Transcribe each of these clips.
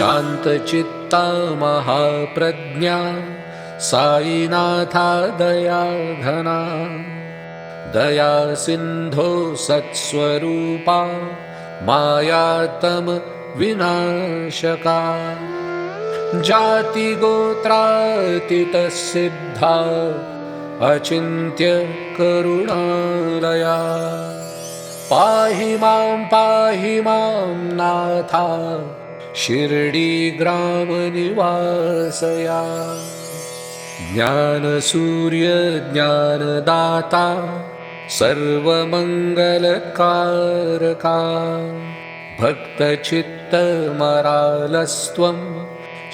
शान्तचित्ता महाप्रज्ञा साईनाथा दयाघना दया सिन्धो सत्स्वरूपा मायातम विनाशका जातिगोत्रातीतसिद्धा अचिन्त्य करुणालया पाहि मां नाथा शिर्डीग्रामनिवासया ज्ञानसूर्य ज्ञानदाता सर्वमङ्गलकारका भक्तचित्तमरालस्त्वं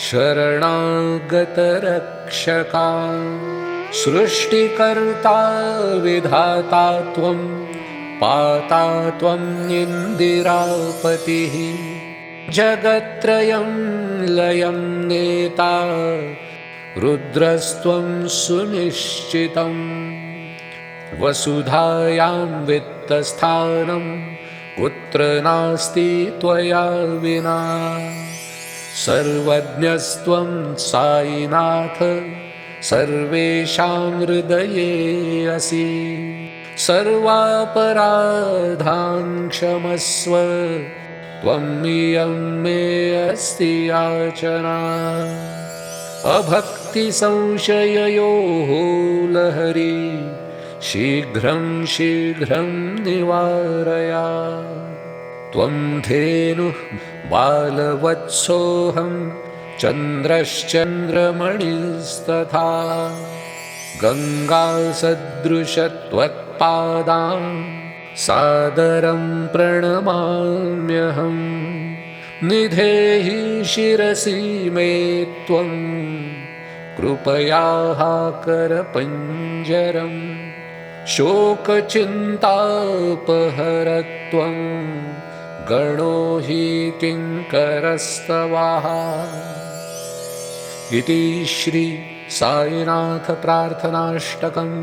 शरणागतरक्षका सृष्टिकर्ता विधाता त्वं पाता त्वं इन्दिरापतिः जगत्त्रयं लयं नेता रुद्रस्त्वं सुनिश्चितम् वसुधायां वित्तस्थानं कुत्र नास्ति त्वया विना सर्वज्ञस्त्वं साईनाथ सर्वेषां हृदये असि सर्वापराधान् क्षमस्व त्वं इयं मे अस्ति याचना अभक्तिसंशययोः लहरी शीघ्रं निवारया त्वं धेनुः बालवत्सोऽहं चन्द्रश्चन्द्रमणिस्तथा गङ्गासदृशत्वत्पादां सादरं प्रणमाम्यहं निधेहि शिरसि मे त्वं कृपया करपञ्जरम् शोकचिन्तापहरत्वं गणो हि किङ्करस्तवः इति श्री साईनाथ प्रार्थनाष्टकम्।